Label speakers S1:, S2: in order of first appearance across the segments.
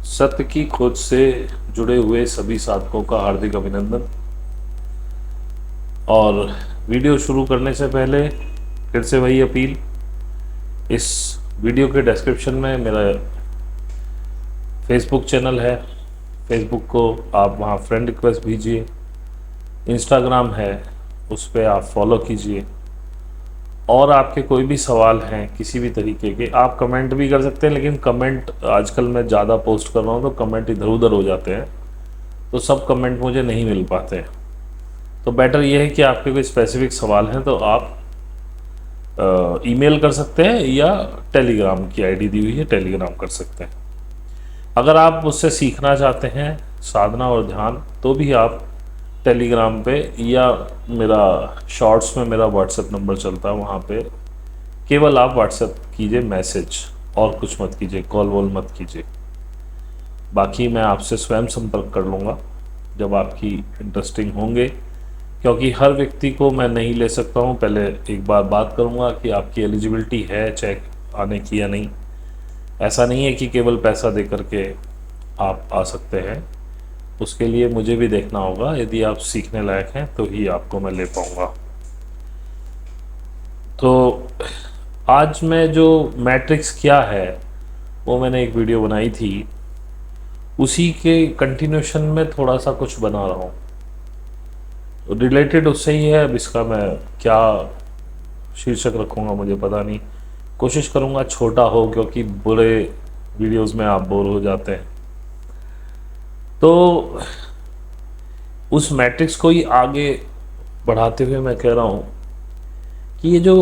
S1: सत्य की खोज से जुड़े हुए सभी साधकों का हार्दिक अभिनंदन। और वीडियो शुरू करने से पहले फिर से वही अपील, इस वीडियो के डिस्क्रिप्शन में मेरा फेसबुक चैनल है। फेसबुक को आप वहाँ फ्रेंड रिक्वेस्ट भेजिए। इंस्टाग्राम है, उस पर आप फॉलो कीजिए। और आपके कोई भी सवाल हैं किसी भी तरीके के, आप कमेंट भी कर सकते हैं, लेकिन कमेंट आजकल मैं ज़्यादा पोस्ट कर रहा हूँ तो कमेंट इधर उधर हो जाते हैं, तो सब कमेंट मुझे नहीं मिल पाते हैं। तो बेटर ये है कि आपके कोई स्पेसिफिक सवाल हैं तो आप ईमेल कर सकते हैं या टेलीग्राम की आईडी दी हुई है, टेलीग्राम कर सकते हैं। अगर आप मुझसे सीखना चाहते हैं साधना और ध्यान तो भी आप टेलीग्राम पे या मेरा शॉर्ट्स में मेरा व्हाट्सएप नंबर चलता है, वहाँ पे केवल आप व्हाट्सएप कीजिए मैसेज, और कुछ मत कीजिए, कॉल वॉल मत कीजिए। बाकी मैं आपसे स्वयं संपर्क कर लूँगा जब आपकी इंटरेस्टिंग होंगे, क्योंकि हर व्यक्ति को मैं नहीं ले सकता हूँ। पहले एक बार बात करूँगा कि आपकी एलिजिबिलिटी है चेक आने की या नहीं। ऐसा नहीं है कि केवल पैसा दे करके आप आ सकते हैं, उसके लिए मुझे भी देखना होगा। यदि आप सीखने लायक हैं तो ही आपको मैं ले पाऊँगा। तो आज मैं जो मैट्रिक्स क्या है वो मैंने एक वीडियो बनाई थी, उसी के कंटिन्यूशन में थोड़ा सा कुछ बना रहा हूँ, रिलेटेड उससे ही है। अब इसका मैं क्या शीर्षक रखूँगा मुझे पता नहीं, कोशिश करूँगा छोटा हो, क्योंकि बड़े वीडियोस में आप बोर हो जाते हैं। तो उस मैट्रिक्स को ही आगे बढ़ाते हुए मैं कह रहा हूँ कि ये जो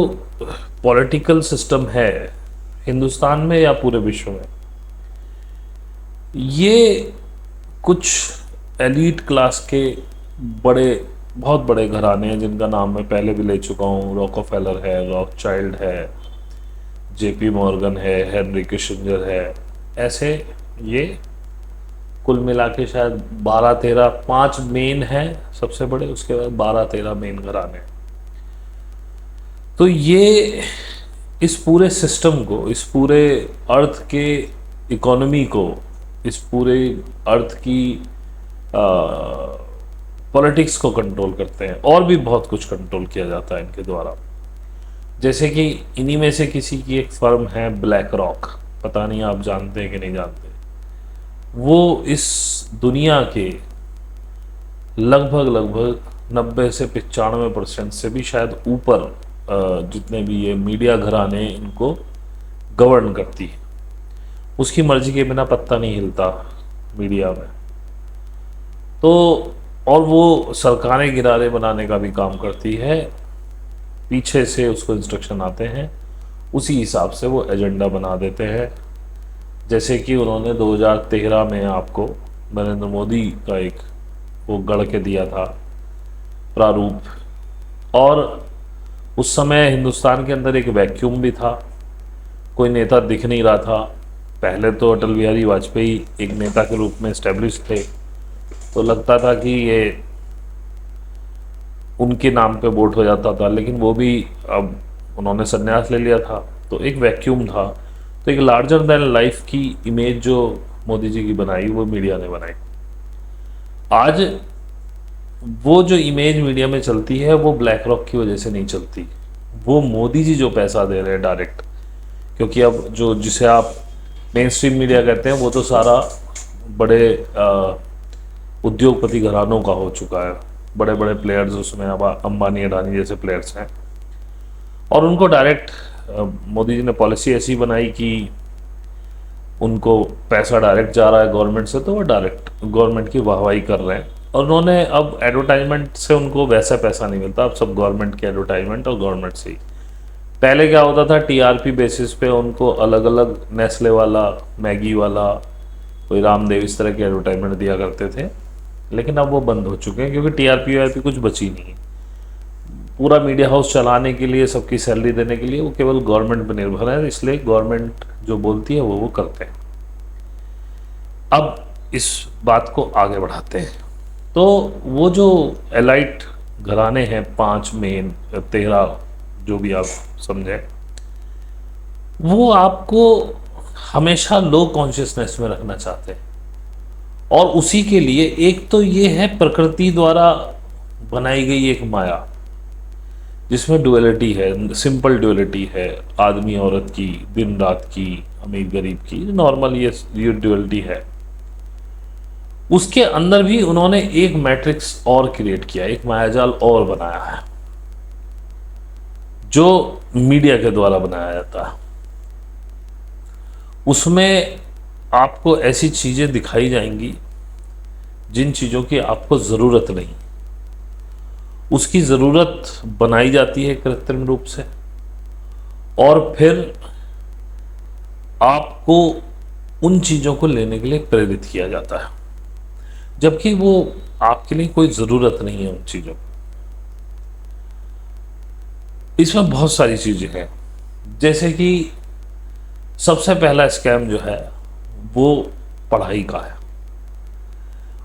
S1: पॉलिटिकल सिस्टम है हिंदुस्तान में या पूरे विश्व में, ये कुछ एलीट क्लास के बहुत बड़े घराने हैं जिनका नाम मैं पहले भी ले चुका हूँ। रॉकफेलर है, रॉकचाइल्ड है, जेपी मॉर्गन है, हेनरी किसिंजर है। ऐसे ये कुल मिला के शायद 12-13, 5 मेन हैं सबसे बड़े, उसके बाद 12-13 मेन घराने। तो ये इस पूरे सिस्टम को, इस पूरे अर्थ के इकोनॉमी को, इस पूरे अर्थ की पॉलिटिक्स को कंट्रोल करते हैं। और भी बहुत कुछ कंट्रोल किया जाता है इनके द्वारा। जैसे कि इन्हीं में से किसी की एक फर्म है ब्लैक रॉक, पता नहीं आप जानते हैं कि नहीं जानते। वो इस दुनिया के लगभग 90 से 95% से भी शायद ऊपर जितने भी ये मीडिया घराने इनको गवर्न करती है। उसकी मर्जी के बिना पत्ता नहीं हिलता मीडिया में। तो और वो सरकारें गिरारे बनाने का भी काम करती है, पीछे से उसको इंस्ट्रक्शन आते हैं, उसी हिसाब से वो एजेंडा बना देते हैं। जैसे कि उन्होंने 2013 में आपको नरेंद्र मोदी का एक वो गढ़ के दिया था प्रारूप, और उस समय हिंदुस्तान के अंदर एक वैक्यूम भी था, कोई नेता दिख नहीं रहा था। पहले तो अटल बिहारी वाजपेयी एक नेता के रूप में इस्टेब्लिश थे, तो लगता था कि ये उनके नाम पे वोट हो जाता था, लेकिन वो भी अब उन्होंने संन्यास ले लिया था, तो एक वैक्यूम था। तो एक लार्जर देन लाइफ की इमेज जो मोदी जी की बनाई वो मीडिया ने बनाई। आज वो जो इमेज मीडिया में चलती है वो ब्लैक रॉक की वजह से नहीं चलती, वो मोदी जी जो पैसा दे रहे हैं डायरेक्ट। क्योंकि अब जो जिसे आप मेन स्ट्रीम मीडिया कहते हैं वो तो सारा बड़े उद्योगपति घरानों का हो चुका है, बड़े बड़े प्लेयर्स उसमें अब अंबानी अडानी जैसे प्लेयर्स हैं। और उनको डायरेक्ट मोदी जी ने पॉलिसी ऐसी बनाई कि उनको पैसा डायरेक्ट जा रहा है गवर्नमेंट से, तो वो डायरेक्ट गवर्नमेंट की वाहवाही कर रहे हैं। और उन्होंने अब एडवर्टाइजमेंट से उनको वैसा पैसा नहीं मिलता, अब सब गवर्नमेंट के एडवर्टाइजमेंट और गवर्नमेंट से ही। पहले क्या होता था, टीआरपी बेसिस पे उनको अलग अलग नेस्ले वाला, मैगी वाला, कोई रामदेव, इस तरह के एडवर्टाइजमेंट दिया करते थे। लेकिन अब वो बंद हो चुके हैं, क्योंकि टीआरपी वीआरपी कुछ बची नहीं है। पूरा मीडिया हाउस चलाने के लिए, सबकी सैलरी देने के लिए वो केवल गवर्नमेंट पर निर्भर है, इसलिए गवर्नमेंट जो बोलती है वो करते हैं। अब इस बात को आगे बढ़ाते हैं। तो वो जो एलाइट घराने हैं, 5 मेन 13 जो भी आप समझें, वो आपको हमेशा लो कॉन्शियसनेस में रखना चाहते हैं। और उसी के लिए एक तो ये है प्रकृति द्वारा बनाई गई एक माया, जिसमें डुअलिटी है, सिंपल डुअलिटी है, आदमी औरत की, दिन रात की, अमीर गरीब की, नॉर्मल ये डुअलिटी है। उसके अंदर भी उन्होंने एक मैट्रिक्स और क्रिएट किया, एक मायाजाल और बनाया है, जो मीडिया के द्वारा बनाया जाता है। उसमें आपको ऐसी चीजें दिखाई जाएंगी जिन चीजों की आपको जरूरत नहीं, उसकी ज़रूरत बनाई जाती है कृत्रिम रूप से, और फिर आपको उन चीज़ों को लेने के लिए प्रेरित किया जाता है, जबकि वो आपके लिए कोई ज़रूरत नहीं है उन चीज़ों की। इसमें बहुत सारी चीज़ें हैं, जैसे कि सबसे पहला स्कैम जो है वो पढ़ाई का है।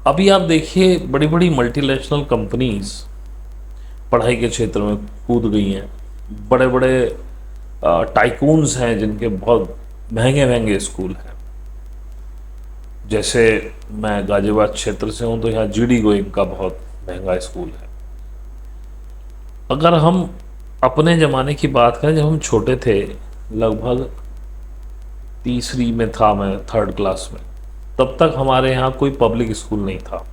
S1: अभी आप देखिए, बड़ी बड़ी मल्टीनेशनल कंपनीज पढ़ाई के क्षेत्र में कूद गई हैं। बड़े बड़े टाइकून्स हैं जिनके बहुत महंगे महंगे स्कूल हैं। जैसे मैं गाजियाबाद क्षेत्र से हूँ, तो यहाँ जीडी गोइंग का बहुत महंगा स्कूल है। अगर हम अपने ज़माने की बात करें, जब हम छोटे थे, लगभग तीसरी में था मैं, थर्ड क्लास में, तब तक हमारे यहाँ कोई पब्लिक स्कूल नहीं था।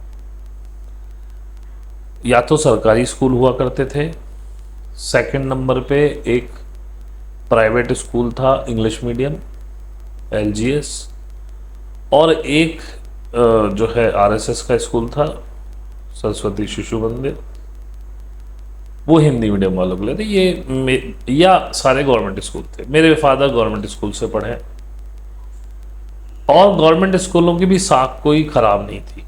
S1: या तो सरकारी स्कूल हुआ करते थे, सेकंड नंबर पे एक प्राइवेट स्कूल था इंग्लिश मीडियम एलजीएस, और एक जो है आरएसएस का स्कूल था, सरस्वती शिशु मंदिर, वो हिंदी मीडियम वालों के लिए थे। या सारे गवर्नमेंट स्कूल थे। मेरे फादर गवर्नमेंट स्कूल से पढ़े, और गवर्नमेंट स्कूलों की भी साख कोई खराब नहीं थी।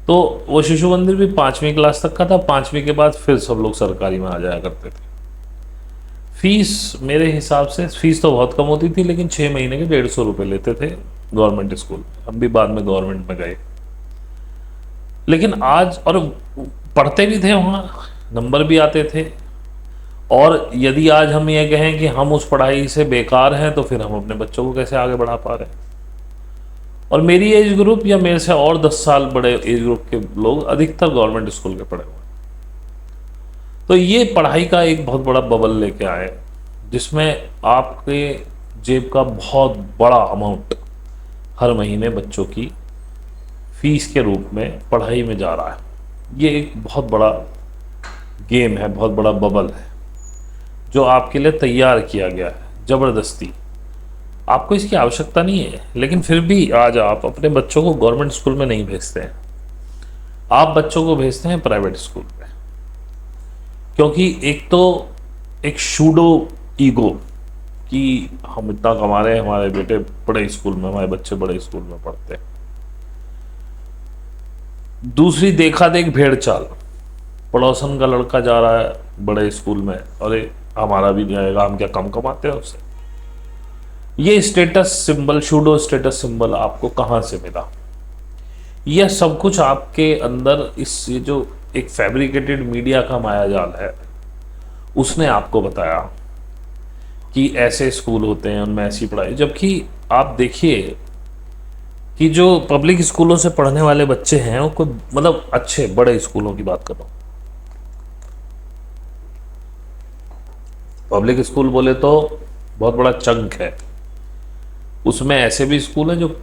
S1: तो वो शिशु मंदिर भी 5वीं क्लास तक का था। 5वीं के बाद फिर सब लोग सरकारी में आ जाया करते थे। फीस मेरे हिसाब से, फीस तो बहुत कम होती थी, लेकिन 6 महीने के 150 रुपये लेते थे गवर्नमेंट स्कूल। हम भी बाद में गवर्नमेंट में गए, लेकिन आज, और पढ़ते भी थे वहाँ, नंबर भी आते थे। और यदि आज हम ये कहें कि हम उस पढ़ाई से बेकार हैं, तो फिर हम अपने बच्चों को कैसे आगे बढ़ा पा रहे हैं। और मेरी एज ग्रुप या मेरे से और 10 साल बड़े एज ग्रुप के लोग अधिकतर गवर्नमेंट स्कूल के पढ़े हुए हैं। तो ये पढ़ाई का एक बहुत बड़ा बबल लेके आए, जिसमें आपके जेब का बहुत बड़ा अमाउंट हर महीने बच्चों की फीस के रूप में पढ़ाई में जा रहा है। ये एक बहुत बड़ा गेम है, बहुत बड़ा बबल है, जो आपके लिए तैयार किया गया है ज़बरदस्ती। आपको इसकी आवश्यकता नहीं है, लेकिन फिर भी आज आप अपने बच्चों को गवर्नमेंट स्कूल में नहीं भेजते हैं, आप बच्चों को भेजते हैं प्राइवेट स्कूल में। क्योंकि एक तो एक शूडो ईगो कि हम इतना कमा रहे हैं, हमारे बेटे बड़े स्कूल में, हमारे बच्चे बड़े स्कूल में पढ़ते हैं। दूसरी देखा देख भेड़ चाल, पड़ोसन का लड़का जा रहा है बड़े स्कूल में, अरे हमारा भी जाएगा, हम क्या कम कमाते हैं उससे। ये status symbol, pseudo status symbol आपको कहाँ से मिला? यह सब कुछ आपके अंदर इस, ये जो एक फैब्रिकेटेड मीडिया का मायाजाल है, उसने आपको बताया कि ऐसे स्कूल होते हैं, उनमें ऐसी पढ़ाई। जबकि आप देखिए कि जो पब्लिक स्कूलों से पढ़ने वाले बच्चे हैं, वो कोई मतलब अच्छे बड़े स्कूलों की बात कर रहा हूँ। पब्लिक स्कूल बोले तो बहुत बड़ा चंक है, उसमें ऐसे भी स्कूल हैं जो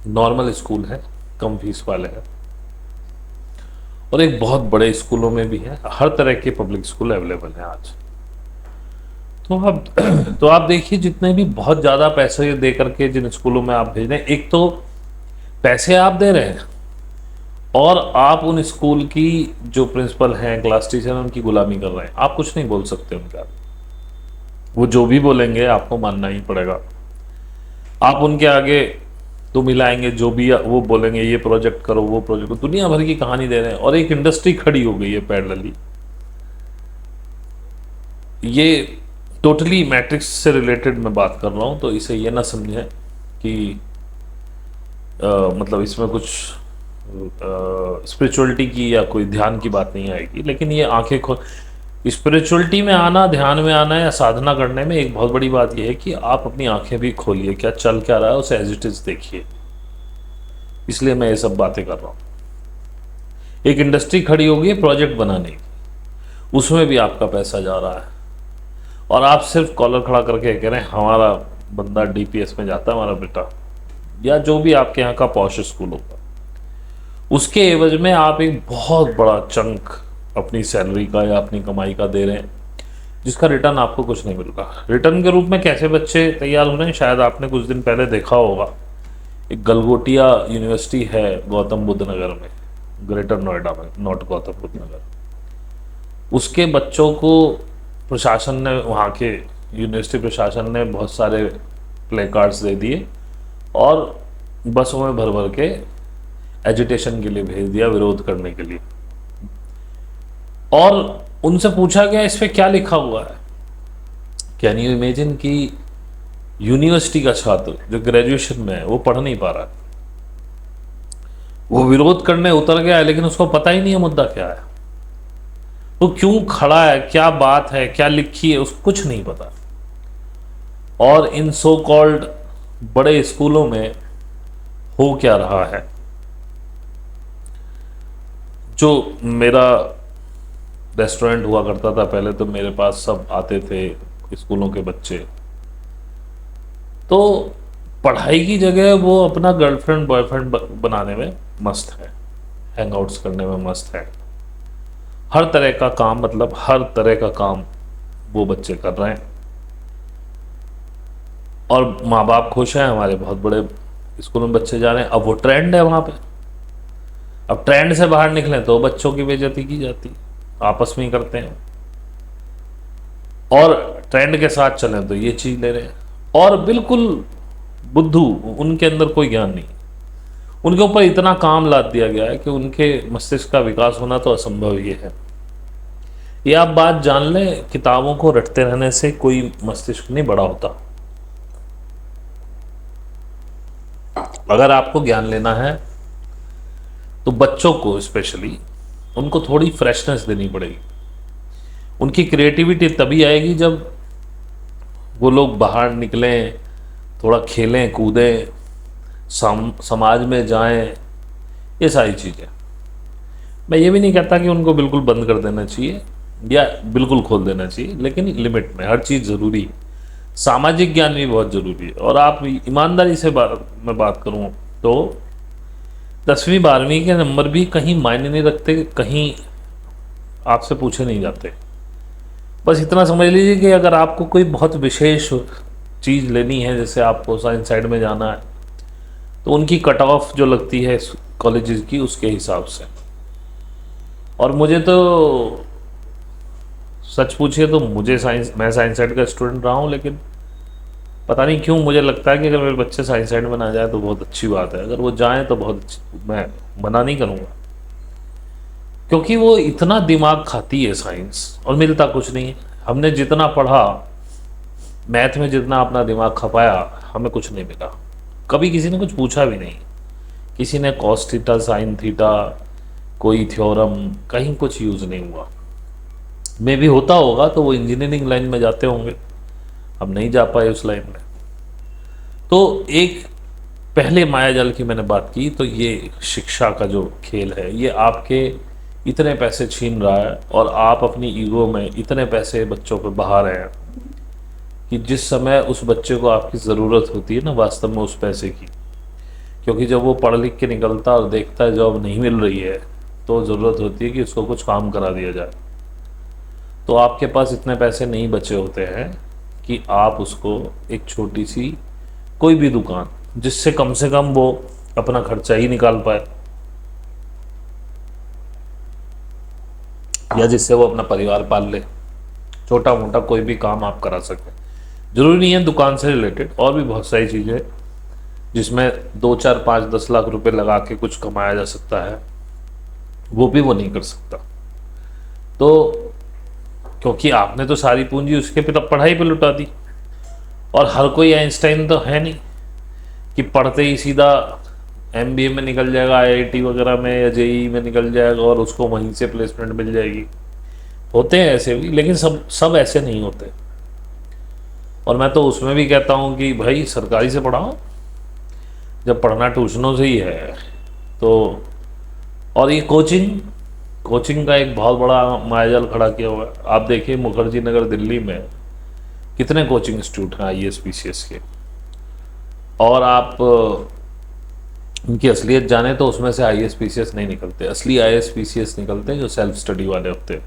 S1: नॉर्मल स्कूल है, कम फीस वाले हैं, और एक बहुत बड़े स्कूलों में भी है। हर तरह के पब्लिक स्कूल अवेलेबल हैं आज। तो आप देखिए, जितने भी बहुत ज़्यादा पैसे दे करके जिन स्कूलों में आप भेज रहे हैं, एक तो पैसे आप दे रहे हैं, और आप उन स्कूल की जो प्रिंसिपल हैं, क्लास टीचर हैं, उनकी गुलामी कर रहे हैं। आप कुछ नहीं बोल सकते उनका, वो जो भी बोलेंगे आपको मानना ही पड़ेगा। आप उनके आगे तो मिलाएंगे, जो भी वो बोलेंगे, ये प्रोजेक्ट करो, वो प्रोजेक्ट करो, दुनिया भर की कहानी दे रहे हैं। और एक इंडस्ट्री खड़ी हो गई है पैरेलली। ये टोटली मैट्रिक्स से रिलेटेड मैं बात कर रहा हूँ, तो इसे ये ना समझें कि मतलब इसमें कुछ स्पिरिचुअलिटी की या कोई ध्यान की बात नहीं आएगी। लेकिन ये आंखें खोल, स्पिरिचुअलिटी में आना, ध्यान में आना या साधना करने में एक बहुत बड़ी बात यह है कि आप अपनी आंखें भी खोलिए, क्या चल क्या रहा है उसे एज इट इज देखिए। इसलिए मैं ये सब बातें कर रहा हूँ। एक इंडस्ट्री खड़ी होगी प्रोजेक्ट बनाने की, उसमें भी आपका पैसा जा रहा है और आप सिर्फ कॉलर खड़ा करके कह रहे हैं हमारा बंदा डीपीएस में जाता है, हमारा बेटा, या जो भी आपके यहाँ का पॉश स्कूल होगा, उसके एवज में आप एक बहुत बड़ा चंक अपनी सैलरी का या अपनी कमाई का दे रहे हैं, जिसका रिटर्न आपको कुछ नहीं मिल रहा। रिटर्न के रूप में कैसे बच्चे तैयार हो रहे हैं, शायद आपने कुछ दिन पहले देखा होगा, एक गलगोटिया यूनिवर्सिटी है गौतम बुद्ध नगर में, ग्रेटर नोएडा में, नॉट गौतम बुद्ध नगर, उसके बच्चों को प्रशासन ने, वहाँ के यूनिवर्सिटी प्रशासन ने बहुत सारे प्ले कार्ड्स दे दिए और बसों में भर भर के एजिटेशन के लिए भेज दिया, विरोध करने के लिए। और उनसे पूछा गया इस पे क्या लिखा हुआ है। कैन यू इमेजिन कि यूनिवर्सिटी का छात्र जो ग्रेजुएशन में है वो पढ़ नहीं पा रहा है, वो विरोध करने उतर गया है, लेकिन उसको पता ही नहीं है मुद्दा क्या है, वो क्यों खड़ा है, क्या बात है, क्या लिखी है, उसको कुछ नहीं पता। और इन सो कॉल्ड बड़े स्कूलों में हो क्या रहा है, जो मेरा रेस्टोरेंट हुआ करता था पहले, तो मेरे पास सब आते थे स्कूलों के बच्चे, तो पढ़ाई की जगह वो अपना गर्लफ्रेंड बॉयफ्रेंड बनाने में मस्त है, हैंगआउट्स करने में मस्त है, हर तरह का काम, मतलब हर तरह का काम वो बच्चे कर रहे हैं और माँ बाप खुश हैं, हमारे बहुत बड़े स्कूलों में बच्चे जा रहे हैं। अब वो ट्रेंड है वहाँ पे, अब ट्रेंड से बाहर निकलें तो बच्चों की बेइज्जती की जाती, आपस में ही करते हैं, और ट्रेंड के साथ चलें तो ये चीज़ ले रहे हैं। और बिल्कुल बुद्धू, उनके अंदर कोई ज्ञान नहीं, उनके ऊपर इतना काम लाद दिया गया है कि उनके मस्तिष्क का विकास होना तो असंभव ही है। ये आप बात जान लें, किताबों को रटते रहने से कोई मस्तिष्क नहीं बड़ा होता। अगर आपको ज्ञान लेना है तो बच्चों को स्पेशली उनको थोड़ी फ्रेशनेस देनी पड़ेगी। उनकी क्रिएटिविटी तभी आएगी जब वो लोग बाहर निकलें, थोड़ा खेलें कूदें, समाज में जाएं, ये सारी चीज़ें। मैं ये भी नहीं कहता कि उनको बिल्कुल बंद कर देना चाहिए या बिल्कुल खोल देना चाहिए, लेकिन लिमिट में, हर चीज़ ज़रूरी है। सामाजिक ज्ञान भी बहुत ज़रूरी है। और आप ईमानदारी से मैं बात करूँ तो 10वीं 12वीं के नंबर भी कहीं मायने नहीं रखते, कहीं आपसे पूछे नहीं जाते। बस इतना समझ लीजिए कि अगर आपको कोई बहुत विशेष चीज़ लेनी है, जैसे आपको साइंस साइड में जाना है, तो उनकी कट ऑफ जो लगती है कॉलेजेस की, उसके हिसाब से। और मुझे तो सच पूछिए तो मैं साइंस साइड का स्टूडेंट रहा हूँ, लेकिन पता नहीं क्यों मुझे लगता है कि अगर मेरे बच्चे साइंस साइड में ना जाए तो बहुत अच्छी बात है। अगर वो जाएं तो बहुत अच्छी, मैं मना नहीं करूँगा, क्योंकि वो इतना दिमाग खाती है साइंस और मिलता कुछ नहीं है। हमने जितना पढ़ा, मैथ में जितना अपना दिमाग खपाया, हमें कुछ नहीं मिला। कभी किसी ने कुछ पूछा भी नहीं, किसी ने कॉस थीटा साइन थीटा कोई थ्योरम कहीं कुछ यूज़ नहीं हुआ। मे भी होता होगा तो वो इंजीनियरिंग लाइन में जाते होंगे, अब नहीं जा पाए उस लाइन में। तो एक पहले मायाजाल की मैंने बात की, तो ये शिक्षा का जो खेल है, ये आपके इतने पैसे छीन रहा है और आप अपनी ईगो में इतने पैसे बच्चों पे बहा रहे हैं कि जिस समय उस बच्चे को आपकी ज़रूरत होती है ना वास्तव में उस पैसे की, क्योंकि जब वो पढ़ लिख के निकलता और देखता है जॉब नहीं मिल रही है, तो ज़रूरत होती है कि उसको कुछ काम करा दिया जाए। तो आपके पास इतने पैसे नहीं बचे होते हैं कि आप उसको एक छोटी सी कोई भी दुकान, जिससे कम से कम वो अपना खर्चा ही निकाल पाए, या जिससे वो अपना परिवार पाल ले, छोटा मोटा कोई भी काम आप करा सकते हैं। जरूरी नहीं है दुकान से रिलेटेड, और भी बहुत सारी चीज़ें जिसमें 2 4 5 10 लाख रुपए लगा के कुछ कमाया जा सकता है, वो भी वो नहीं कर सकता। तो क्योंकि आपने तो सारी पूंजी उसके पढ़ाई पे लुटा दी। और हर कोई आइंस्टाइन तो है नहीं कि पढ़ते ही सीधा MBA में निकल जाएगा, IIT वगैरह में या JEE में निकल जाएगा और उसको वहीं से प्लेसमेंट मिल जाएगी। होते हैं ऐसे भी, लेकिन सब ऐसे नहीं होते। और मैं तो उसमें भी कहता हूँ कि भाई सरकारी से पढ़ाओ, जब पढ़ना ट्यूशनों से ही है तो और ये कोचिंग कोचिंग का एक बहुत बड़ा मायाजाल खड़ा किया हुआ है। आप देखिए मुखर्जी नगर दिल्ली में कितने कोचिंग इंस्टीट्यूट हैं आईएएस पीसीएस के, और आप उनकी असलियत जाने तो उसमें से आईएएस पीसीएस नहीं निकलते। असली आईएएस पीसीएस निकलते हैं जो सेल्फ स्टडी वाले होते हैं,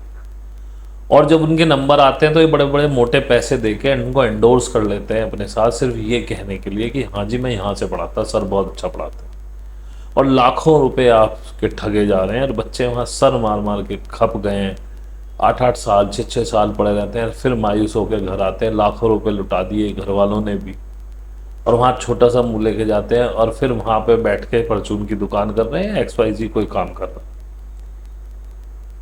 S1: और जब उनके नंबर आते हैं तो ये बड़े बड़े मोटे पैसे देके उनको एंडोर्स कर लेते हैं अपने साथ, सिर्फ ये कहने के लिए कि हाँ जी मैं यहाँ से पढ़ाता, सर बहुत अच्छा पढ़ाते हैं, और लाखों रुपए आपके ठगे जा रहे हैं और बच्चे वहाँ सर मार मार के खप गए हैं। 8-8 साल 6-6 साल पड़े रहते हैं, फिर मायूस होकर घर आते हैं, लाखों रुपए लुटा दिए घर वालों ने भी, और वहाँ छोटा सा मुंह लेके जाते हैं और फिर वहाँ पे बैठ के परचून की दुकान कर रहे हैं, XYZ कोई काम कर रहा है।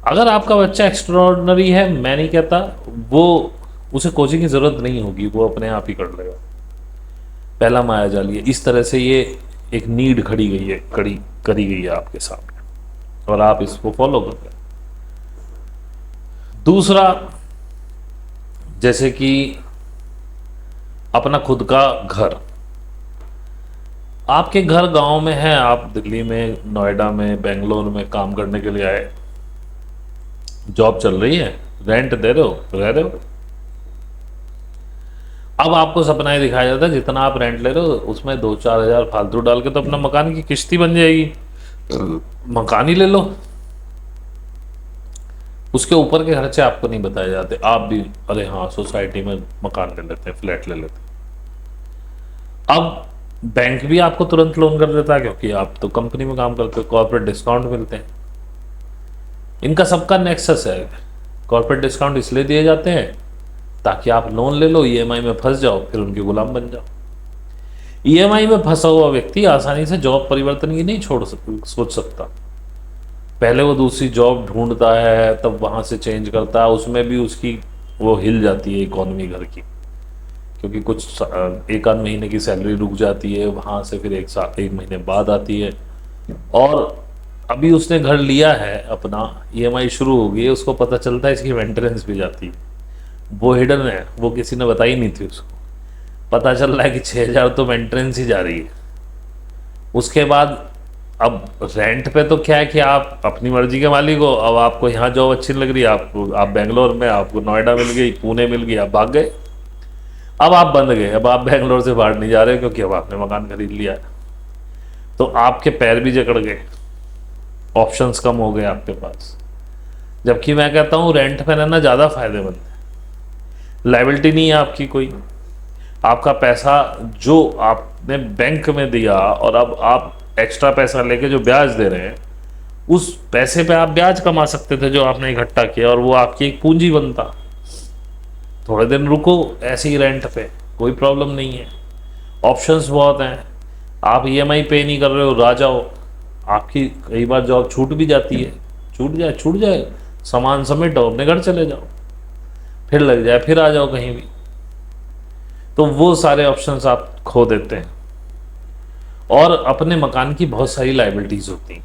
S1: अगर आपका बच्चा एक्स्ट्राऑर्डिनरी है, मैं नहीं कहता, वो उसे कोचिंग की ज़रूरत नहीं होगी, वो अपने आप ही कर लेगा। पहला मायाजाल ये, इस तरह से ये एक नीड खड़ी गई है, करी गई है आपके सामने, और आप इसको फॉलो कर रहे हैं। दूसरा, जैसे कि अपना खुद का घर, आपके घर गांव में है, आप दिल्ली में, नोएडा में, बेंगलोर में काम करने के लिए आए, जॉब चल रही है, रेंट दे रहे हो, रह रहे हो। अब आपको सपना ही दिखाया जाता है जितना आप रेंट ले रहे हो उसमें 2-4 हज़ार फालतू डाल के तो अपना मकान की किश्ती बन जाएगी, मकान ही ले लो। उसके ऊपर के खर्चे आपको नहीं बताए जाते, आप भी अरे हाँ सोसाइटी में मकान ले लेते हैं, फ्लैट ले लेते हैं। अब बैंक भी आपको तुरंत लोन कर देता है क्योंकि आप तो कंपनी में काम करते हो, कॉर्पोरेट डिस्काउंट मिलते हैं। इनका सबका नेक्सस है। कॉर्पोरेट डिस्काउंट इसलिए दिए जाते हैं ताकि आप लोन ले लो, ईएमआई में फंस जाओ, फिर उनके गुलाम बन जाओ। ईएमआई में फंसा हुआ व्यक्ति आसानी से जॉब परिवर्तन की नहीं सोच सकता। पहले वो दूसरी जॉब ढूंढता है, तब वहाँ से चेंज करता है, उसमें भी उसकी वो हिल जाती है इकोनॉमी घर की, क्योंकि कुछ 1 आध महीने की सैलरी रुक जाती है, वहाँ से फिर 1 महीने बाद आती है। और अभी उसने घर लिया है अपना, ईएमआई शुरू हो गई है, उसको पता चलता है इसकी मेंटेनेंस भी जाती है, वो हिडन है, वो किसी ने बताई नहीं थी उसको। पता चल रहा है कि 6,000 तो मेंटेनेंस ही जा रही है। उसके बाद अब रेंट पे तो क्या है कि आप अपनी मर्जी के मालिक हो। अब आपको यहाँ जॉब अच्छी लग रही है, आप बेंगलोर में, आपको नोएडा मिल गई, पुणे मिल गई, आप भाग गए। अब आप बंद गए, अब आप बेंगलोर से बाहर नहीं जा रहे क्योंकि अब आपने मकान खरीद लिया है, तो आपके पैर भी जकड़ गए, ऑप्शंस कम हो गए आपके पास। जबकि मैं कहता हूँ रेंट पे रहना ज़्यादा फायदेमंद है, लायबिलिटी नहीं है आपकी कोई, आपका पैसा जो आपने बैंक में दिया और अब आप एक्स्ट्रा पैसा लेके जो ब्याज दे रहे हैं, उस पैसे पे आप ब्याज कमा सकते थे जो आपने इकट्ठा किया, और वो आपकी एक पूंजी बनता। थोड़े दिन रुको ऐसे ही रेंट पे, कोई प्रॉब्लम नहीं है, ऑप्शंस बहुत हैं। आप ईएमआई पे नहीं कर रहे हो, आ जाओ, आपकी कई बार जॉब छूट भी जाती है, छूट जाए, सामान समेटो, अपने घर चले जाओ, फिर लग जाए, फिर आ जाओ कहीं भी, तो वो सारे ऑप्शंस आप खो देते हैं। और अपने मकान की बहुत सारी लायबिलिटीज होती हैं।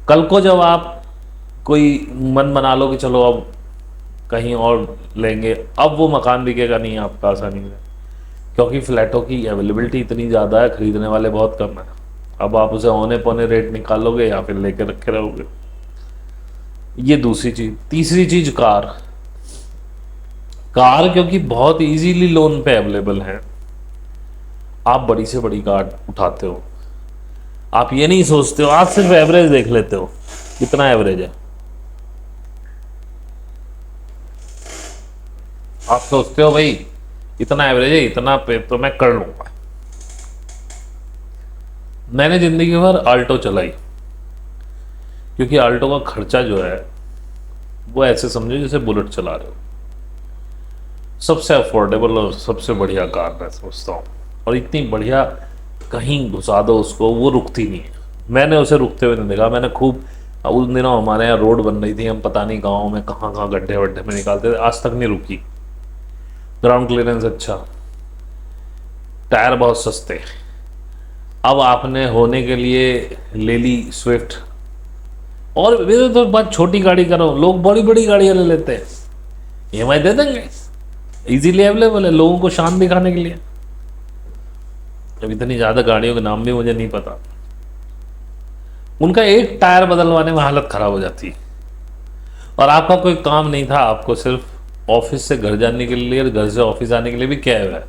S1: कल को जब आप कोई मन बना लो कि चलो अब कहीं और लेंगे, अब वो मकान बिकेगा नहीं आपका आसानी से, क्योंकि फ्लैटों की अवेलेबिलिटी इतनी ज़्यादा है, खरीदने वाले बहुत कम है। अब आप उसे औने पौने रेट निकालोगे या फिर लेके रखे रहोगे। ये दूसरी चीज। तीसरी चीज, कार क्योंकि बहुत इजीली लोन पे अवेलेबल है, आप बड़ी से बड़ी कार उठाते हो। आप ये नहीं सोचते हो, आप सिर्फ एवरेज देख लेते हो, कितना एवरेज है। आप सोचते हो भाई इतना एवरेज है, इतना पे तो मैं कर लूंगा। मैंने जिंदगी भर आल्टो चलाई, क्योंकि आल्टो का खर्चा जो है वो ऐसे समझो जैसे बुलेट चला रहे हो। सबसे अफोर्डेबल और सबसे बढ़िया कार मैं सोचता हूँ, और इतनी बढ़िया कहीं घुसा दो उसको, वो रुकती नहीं है। मैंने उसे रुकते हुए नहीं देखा। मैंने खूब, उन दिनों हमारे यहाँ रोड बन रही थी, हम पता नहीं गाँव में कहाँ कहाँ गड्ढे वड्ढे में निकालते थे, आज तक नहीं रुकी। ग्राउंड क्लियरेंस अच्छा, टायर बहुत सस्ते। अब आपने होने के लिए ले ली स्विफ्ट, और मेरे तो बात छोटी गाड़ी करो, लोग बड़ी बड़ी गाड़ियां ले लेते हैं, ईएमआई दे देंगे, इजीली अवेलेबल है लोगों को शान दिखाने के लिए। अब इतनी ज़्यादा गाड़ियों के नाम भी मुझे नहीं पता। उनका एक टायर बदलवाने में हालत खराब हो जाती है, और आपका कोई काम नहीं था, आपको सिर्फ ऑफिस से घर जाने के लिए और घर से ऑफिस आने के लिए भी क्या है,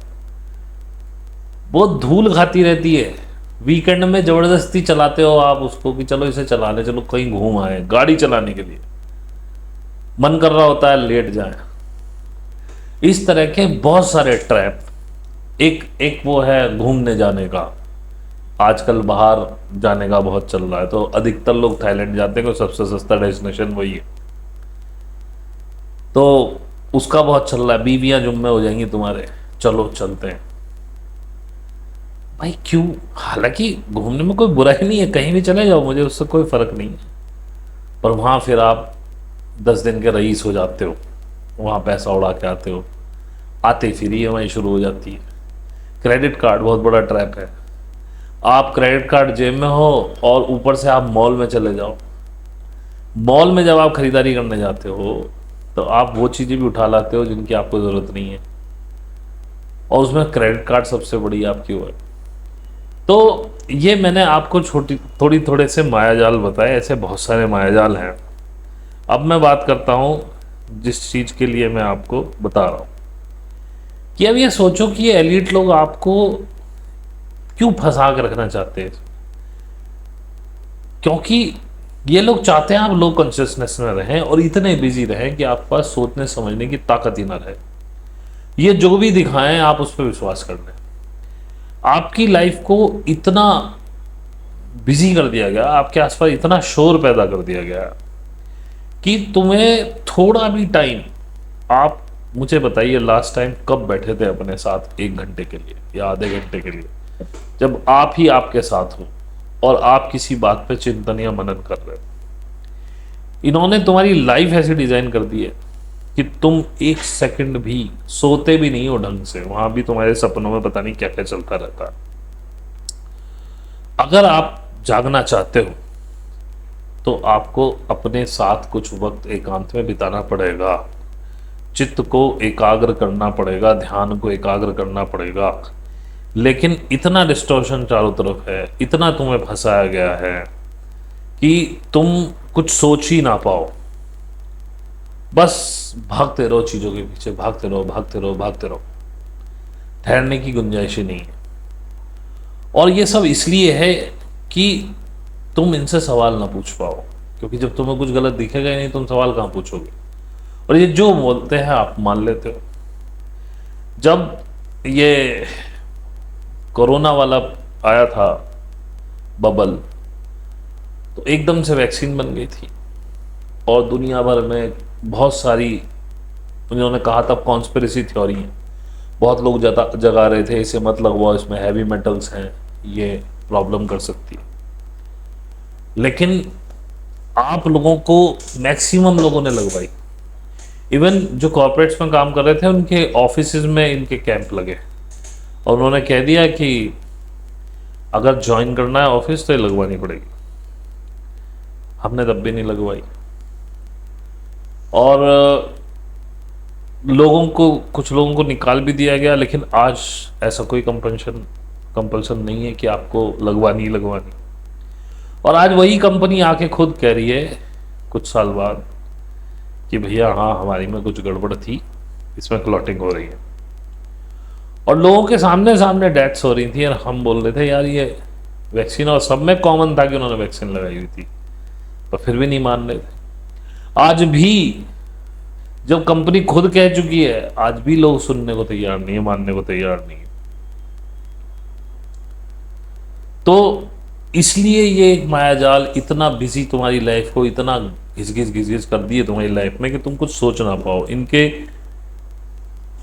S1: वो धूल खाती रहती है। वीकेंड में जबरदस्ती चलाते हो आप उसको कि चलो इसे चला ले, चलो कहीं घूम आए, गाड़ी चलाने के लिए मन कर रहा होता है लेट जाए। इस तरह के बहुत सारे ट्रैप। एक एक वो है घूमने जाने का, आजकल बाहर जाने का बहुत चल रहा है, तो अधिकतर लोग थाईलैंड जाते हैं, सबसे सस्ता डेस्टिनेशन वही है, तो उसका बहुत चल रहा है। बीवियां जुम्मे हो जाएंगी तुम्हारे, चलो चलते हैं भाई, क्यों? हालांकि घूमने में कोई बुराई नहीं है, कहीं भी चले जाओ, मुझे उससे कोई फर्क नहीं है, पर वहां फिर आप 10 दिन के रईस हो जाते हो, वहां पैसा उड़ा के आते हो, आते फिर EMI शुरू हो जाती है। क्रेडिट कार्ड बहुत बड़ा ट्रैप है। आप क्रेडिट कार्ड जेब में हो और ऊपर से आप मॉल में चले जाओ, मॉल में जब आप खरीदारी करने जाते हो तो आप वो चीज़ें भी उठा लाते हो जिनकी आपको ज़रूरत नहीं है, और उसमें क्रेडिट कार्ड सबसे बड़ी आपकी वो है। तो ये मैंने आपको थोड़े से मायाजाल बताए, ऐसे बहुत सारे मायाजाल हैं। अब मैं बात करता हूँ जिस चीज़ के लिए मैं आपको बता रहा हूँ, कि अब ये सोचो कि ये एलीट लोग आपको क्यों फंसा कर रखना चाहते हैं। क्योंकि ये लोग चाहते हैं आप लो कॉन्शियसनेस में रहें और इतने बिजी रहें कि आपके पास सोचने समझने की ताकत ही ना रहे। ये जो भी दिखाएं आप उस पर विश्वास कर लें। आपकी लाइफ को इतना बिजी कर दिया गया, आपके आसपास इतना शोर पैदा कर दिया गया कि तुम्हें थोड़ा भी टाइम, आप मुझे बताइए लास्ट टाइम कब बैठे थे अपने साथ 1 घंटे के लिए या आधे घंटे के लिए, जब आप ही आपके साथ हो और आप किसी बात पे चिंतन या मनन कर रहे हो। इन्होंने तुम्हारी लाइफ ऐसी डिजाइन कर दी है कि तुम 1 सेकंड भी सोते भी नहीं हो ढंग से, वहां भी तुम्हारे सपनों में पता नहीं क्या क्या चलता रहता है। अगर आप जागना चाहते हो तो आपको अपने साथ कुछ वक्त एकांत में बिताना पड़ेगा, चित्त को एकाग्र करना पड़ेगा, ध्यान को एकाग्र करना पड़ेगा। लेकिन इतना डिस्टॉर्शन चारों तरफ है, इतना तुम्हें फंसाया गया है कि तुम कुछ सोच ही ना पाओ, बस भागते रहो चीजों के पीछे, भागते रहो भागते रहो भागते रहो, ठहरने की गुंजाइश ही नहीं है। और ये सब इसलिए है कि तुम इनसे सवाल ना पूछ पाओ, क्योंकि जब तुम्हें कुछ गलत दिखेगा ही नहीं तुम सवाल कहां पूछोगे, और ये जो बोलते हैं आप मान लेते हो। जब ये कोरोना वाला आया था बबल, तो एकदम से वैक्सीन बन गई थी और दुनिया भर में बहुत सारी, उन्होंने कहा था कॉन्स्पिरेसी थ्योरी है, बहुत लोग जगा रहे थे इसे मत लगवाओ, इसमें हैवी मेटल्स हैं, ये प्रॉब्लम कर सकती है। लेकिन आप लोगों को, मैक्सिमम लोगों ने लगवाई। इवन जो कॉर्पोरेट्स में काम कर रहे थे उनके ऑफिसेज में इनके कैंप लगे और उन्होंने कह दिया कि अगर ज्वाइन करना है ऑफिस तो ये लगवानी पड़ेगी। हमने तब भी नहीं लगवाई, और कुछ लोगों को निकाल भी दिया गया। लेकिन आज ऐसा कोई कंपल्सन नहीं है कि आपको लगवानी लगवानी। और आज वही कंपनी आके खुद कह रही है कुछ साल बाद कि भैया हाँ हमारी में कुछ गड़बड़ थी, इसमें क्लॉटिंग हो रही है, और लोगों के सामने सामने डेथ्स हो रही थी और हम बोल रहे थे यार ये वैक्सीन, और सब में कॉमन था कि उन्होंने वैक्सीन लगाई हुई थी, पर फिर भी नहीं मान रहे थे। आज भी जब कंपनी खुद कह चुकी है, आज भी लोग सुनने को तैयार नहीं है, मानने को तैयार नहीं है। तो इसलिए ये एक मायाजाल इतना बिजी तुम्हारी लाइफ को, इतना घिस घिस कर दिए तुम्हारी लाइफ में कि तुम कुछ सोच ना पाओ। इनके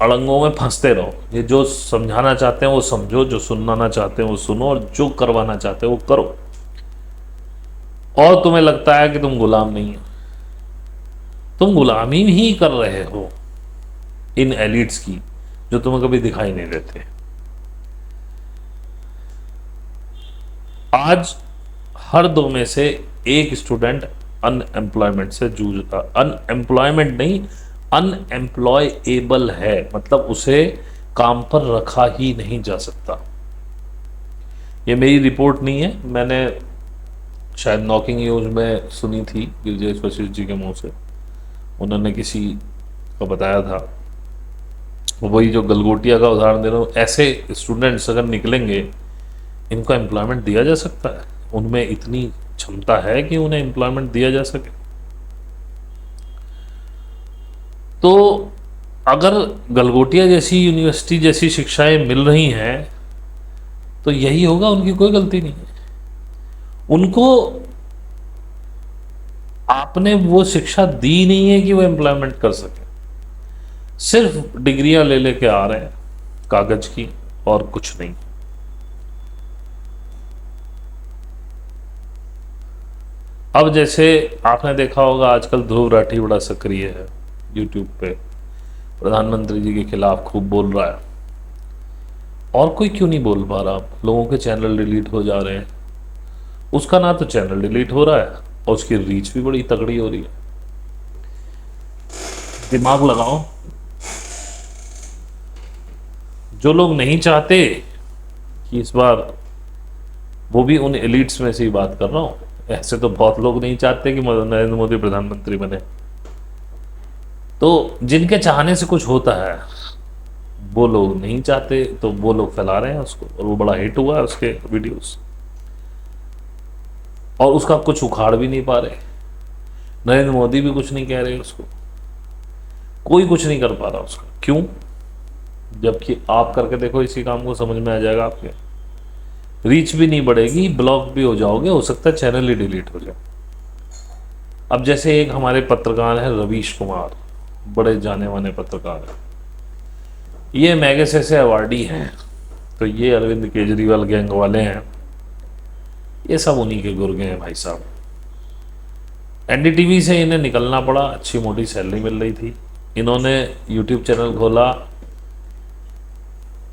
S1: अड़ंगों में फंसते रहो। ये जो समझाना चाहते हैं वो समझो, जो सुनना चाहते हैं वो सुनो, और जो करवाना चाहते हैं वो करो। और तुम्हें लगता है कि तुम गुलाम नहीं हो, तुम गुलामी ही कर रहे हो इन एलिट्स की, जो तुम्हें कभी दिखाई नहीं देते। आज हर 2 में से एक स्टूडेंट अनएम्प्लॉयमेंट से जूझ रहा, अनएम्प्लॉयमेंट नहीं, अनएम्प्लॉयएबल है, मतलब उसे काम पर रखा ही नहीं जा सकता। ये मेरी रिपोर्ट नहीं है, मैंने शायद नॉकिंग न्यूज में सुनी थी गिरिजेश वशिष्ठ जी के मुंह से, उन्होंने किसी को बताया था। वही जो गलगोटिया का उदाहरण दे रहा हूँ, ऐसे स्टूडेंट्स अगर निकलेंगे, इनको एम्प्लॉयमेंट दिया जा सकता है, उनमें इतनी क्षमता है कि उन्हें एम्प्लॉयमेंट दिया जा सके। तो अगर गलगोटिया जैसी यूनिवर्सिटी जैसी शिक्षाएं मिल रही हैं तो यही होगा, उनकी कोई गलती नहीं है। उनको आपने वो शिक्षा दी नहीं है कि वो एम्प्लॉयमेंट कर सके, सिर्फ डिग्रियां ले लेके आ रहे हैं कागज की और कुछ नहीं। अब जैसे आपने देखा होगा आजकल ध्रुव राठी बड़ा सक्रिय है यूट्यूब पे, प्रधानमंत्री जी के खिलाफ खूब बोल रहा है, और कोई क्यों नहीं बोल पा रहा? लोगों के चैनल डिलीट हो जा रहे हैं, उसका ना तो चैनल डिलीट हो रहा है और उसकी रीच भी बड़ी तगड़ी हो रही है। दिमाग लगाओ, जो लोग नहीं चाहते कि इस बार, वो भी उन एलिट्स में से ही बात कर रहा हूं, ऐसे तो बहुत लोग नहीं चाहते कि नरेंद्र मोदी प्रधानमंत्री बने, तो जिनके चाहने से कुछ होता है वो लोग नहीं चाहते, तो वो लोग फैला रहे हैं उसको, और वो बड़ा हिट हुआ है उसके वीडियोस, और उसका कुछ उखाड़ भी नहीं पा रहे। नरेंद्र मोदी भी कुछ नहीं कह रहे उसको, कोई कुछ नहीं कर पा रहा उसका। क्यों? जबकि आप करके देखो इसी काम को, समझ में आ जाएगा आपके। रीच भी नहीं बढ़ेगी, ब्लॉक भी हो जाओगे, हो सकता है चैनल ही डिलीट हो जाए। अब जैसे एक हमारे पत्रकार हैं रवीश कुमार, बड़े जाने माने पत्रकार हैं, ये मैगसेसे से अवार्डी हैं, तो ये अरविंद केजरीवाल गैंग वाले हैं, ये सब उन्हीं के गुर्गे हैं भाई साहब। एनडीटीवी से इन्हें निकलना पड़ा, अच्छी मोटी सैलरी मिल रही थी, इन्होंने यूट्यूब चैनल खोला,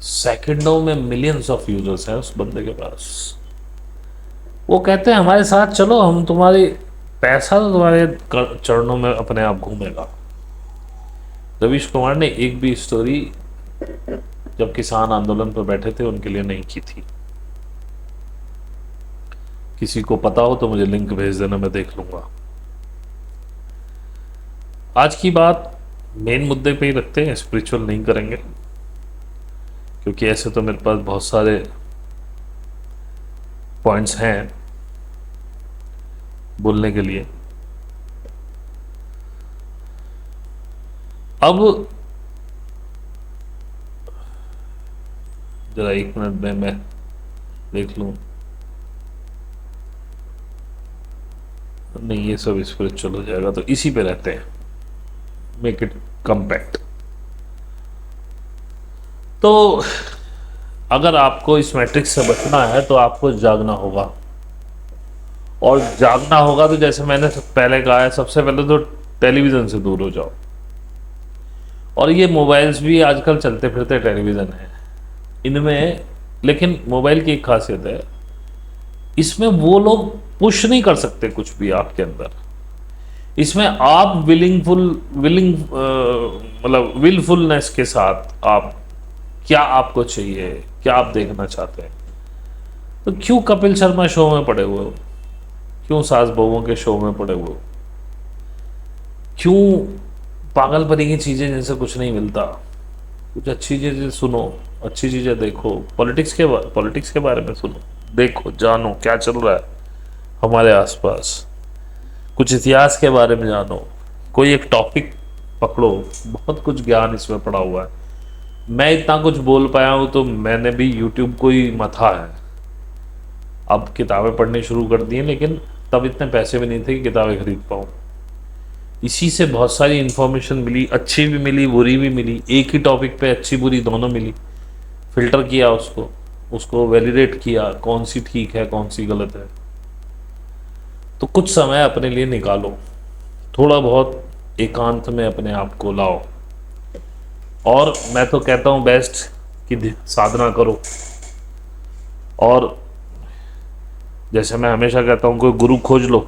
S1: सेकंडों में मिलियंस ऑफ यूजर्स हैं उस बंदे के पास। वो कहते हैं हमारे साथ चलो, हम तुम्हारी पैसा तो तुम्हारे चरणों में अपने आप घूमेगा। रवीश कुमार ने एक भी स्टोरी जब किसान आंदोलन पर बैठे थे उनके लिए नहीं की थी। किसी को पता हो तो मुझे लिंक भेज देना, मैं देख लूंगा। आज की बात मेन मुद्दे पे ही रखते हैं, स्पिरिचुअल नहीं करेंगे, क्योंकि ऐसे तो मेरे पास बहुत सारे पॉइंट्स हैं बोलने के लिए। अब जरा 1 मिनट में मैं देख लूं, नहीं ये सब स्पिरिचुअल हो जाएगा, तो इसी पे रहते हैं, मेक इट कम्पैक्ट। तो अगर आपको इस मैट्रिक्स से बचना है तो आपको जागना होगा, और जागना होगा तो जैसे मैंने पहले कहा है, सबसे पहले तो टेलीविज़न से दूर हो जाओ। और ये मोबाइल्स भी आजकल चलते फिरते टेलीविज़न है इनमें, लेकिन मोबाइल की एक खासियत है, इसमें वो लोग पुश नहीं कर सकते कुछ भी आपके अंदर। इसमें आप मतलब विलफुलनेस के साथ आप क्या आपको चाहिए, क्या आप देखना चाहते हैं। तो क्यों कपिल शर्मा शो में पड़े हुए हो, क्यों सास बहुओं के शो में पड़े हुए हो, क्यों पागलपनी की चीज़ें जिनसे कुछ नहीं मिलता। कुछ अच्छी चीज़ें सुनो, अच्छी चीज़ें देखो, पॉलिटिक्स के बारे में सुनो, देखो, जानो क्या चल रहा है हमारे आसपास, कुछ इतिहास के बारे में जानो, कोई एक टॉपिक पकड़ो, बहुत कुछ ज्ञान इसमें पड़ा हुआ है। मैं इतना कुछ बोल पाया हूँ तो मैंने भी यूट्यूब को ही मथा है। अब किताबें पढ़नी शुरू कर दी हैं, लेकिन तब इतने पैसे भी नहीं थे कि किताबें खरीद पाऊँ। इसी से बहुत सारी इन्फॉर्मेशन मिली, अच्छी भी मिली, बुरी भी मिली, एक ही टॉपिक पे अच्छी बुरी दोनों मिली। फिल्टर किया उसको वैलिडेट किया, कौन सी ठीक है कौन सी गलत है। तो कुछ समय अपने लिए निकालो, थोड़ा बहुत एकांत में अपने आप को लाओ, और मैं तो कहता हूँ बेस्ट कि साधना करो। और जैसे मैं हमेशा कहता हूँ, कोई गुरु खोज लो,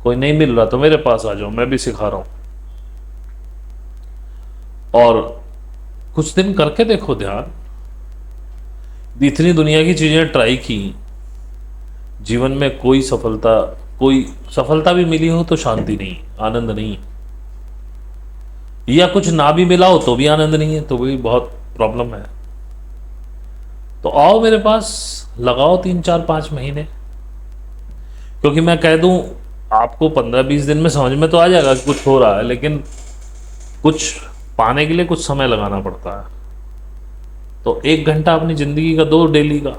S1: कोई नहीं मिल रहा तो मेरे पास आ जाओ, मैं भी सिखा रहा हूँ। और कुछ दिन करके देखो ध्यान, इतनी दुनिया की चीजें ट्राई की, जीवन में कोई सफलता भी मिली हो तो शांति नहीं, आनंद नहीं, या कुछ ना भी मिला हो तो भी आनंद नहीं है, तो भी बहुत प्रॉब्लम है। तो आओ मेरे पास, लगाओ 3 4 5 महीने, क्योंकि मैं कह दूं आपको 15 20 दिन में समझ में तो आ जाएगा कि कुछ हो रहा है, लेकिन कुछ पाने के लिए कुछ समय लगाना पड़ता है। तो 1 घंटा अपनी जिंदगी का दो, डेली का,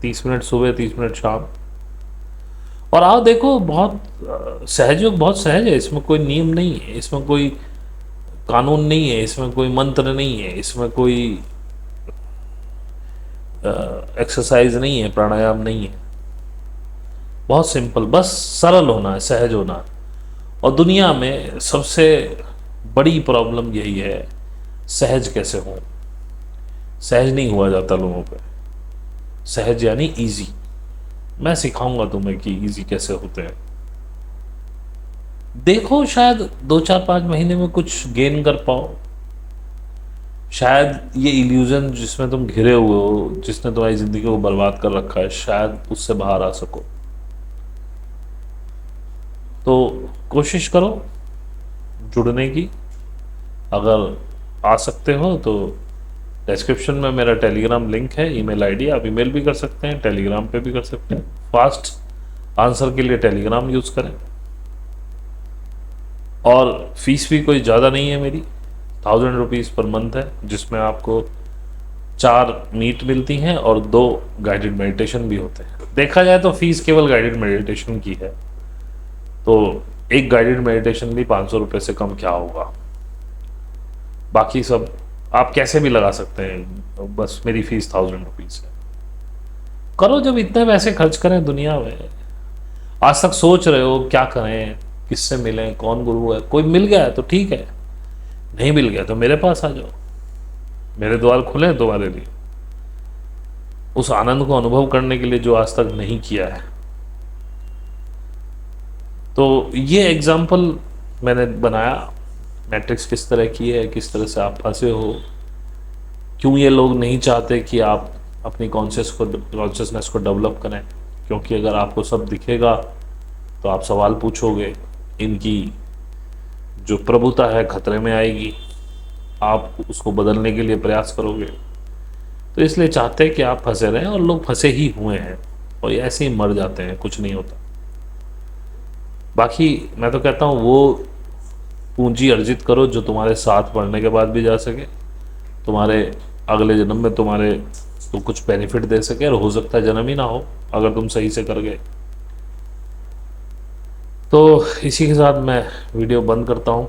S1: 30 मिनट सुबह, 30 मिनट शाम, और आओ देखो। बहुत सहज योग बहुत सहज है, इसमें कोई नियम नहीं है, इसमें कोई कानून नहीं है, इसमें कोई मंत्र नहीं है, इसमें कोई एक्सरसाइज नहीं है, प्राणायाम नहीं है। बहुत सिंपल, बस सरल होना है, सहज होना है। और दुनिया में सबसे बड़ी प्रॉब्लम यही है, सहज कैसे हो। सहज नहीं हुआ जाता लोगों पे। सहज यानी इजी। मैं सिखाऊंगा तुम्हें कि इजी कैसे होते हैं। देखो, शायद 2 4 5 महीने में कुछ गेन कर पाओ। शायद ये इल्यूजन जिसमें तुम घिरे हुए हो, जिसने तुम्हारी जिंदगी को बर्बाद कर रखा है, शायद उससे बाहर आ सको। तो कोशिश करो जुड़ने की। अगर आ सकते हो तो डिस्क्रिप्शन में मेरा टेलीग्राम लिंक है, ईमेल आईडी, आप ईमेल भी कर सकते हैं, टेलीग्राम पे भी कर सकते हैं। फास्ट आंसर के लिए टेलीग्राम यूज़ करें। और फीस भी कोई ज़्यादा नहीं है मेरी, 1000 रुपीज़ पर मंथ है, जिसमें आपको 4 मीट मिलती हैं और 2 गाइडेड मेडिटेशन भी होते हैं। देखा जाए तो फीस केवल गाइडेड मेडिटेशन की है, तो एक गाइडेड मेडिटेशन भी 500 रुपये से कम क्या होगा। बाकी सब आप कैसे भी लगा सकते हैं, बस मेरी फीस 1000 रुपीज़ है। करो, जब इतने पैसे खर्च करें दुनिया में, आज तक सोच रहे हो क्या करें, किससे मिलें, कौन गुरु है। कोई मिल गया है तो ठीक है, नहीं मिल गया तो मेरे पास आ जाओ, मेरे द्वार खुले हैं तुम्हारे लिए, उस आनंद को अनुभव करने के लिए जो आज तक नहीं किया है। तो ये एग्जाम्पल मैंने बनाया, मैट्रिक्स किस तरह की है, किस तरह से आप फंसे हो, क्यों ये लोग नहीं चाहते कि आप अपनी कॉन्शियसनेस को डेवलप करें। क्योंकि अगर आपको सब दिखेगा तो आप सवाल पूछोगे, इनकी जो प्रभुता है खतरे में आएगी, आप उसको बदलने के लिए प्रयास करोगे। तो इसलिए चाहते हैं कि आप फंसे रहें, और लोग फंसे ही हुए हैं और ये ऐसे ही मर जाते हैं, कुछ नहीं होता। बाकी मैं तो कहता हूँ वो पूंजी अर्जित करो जो तुम्हारे साथ पढ़ने के बाद भी जा सके, तुम्हारे अगले जन्म में तुम्हारे तो कुछ बेनिफिट दे सके, और हो सकता है जन्म ही ना हो अगर तुम सही से कर गए। तो इसी के साथ मैं वीडियो बंद करता हूँ,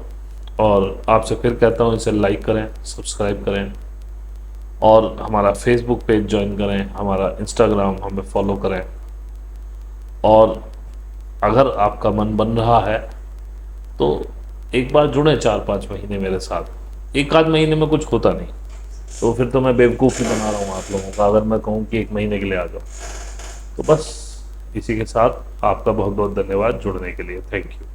S1: और आपसे फिर कहता हूँ इसे लाइक करें, सब्सक्राइब करें, और हमारा फेसबुक पेज ज्वाइन करें, हमारा इंस्टाग्राम हमें फॉलो करें। और अगर आपका मन बन रहा है तो एक बार जुड़े 4 5 महीने मेरे साथ। 1 आध महीने में कुछ होता नहीं, तो फिर तो मैं बेवकूफ़ी बना रहा हूँ आप लोगों का अगर मैं कहूँ कि 1 महीने के लिए आ जाओ। तो बस इसी के साथ आपका बहुत बहुत धन्यवाद जुड़ने के लिए। Thank you.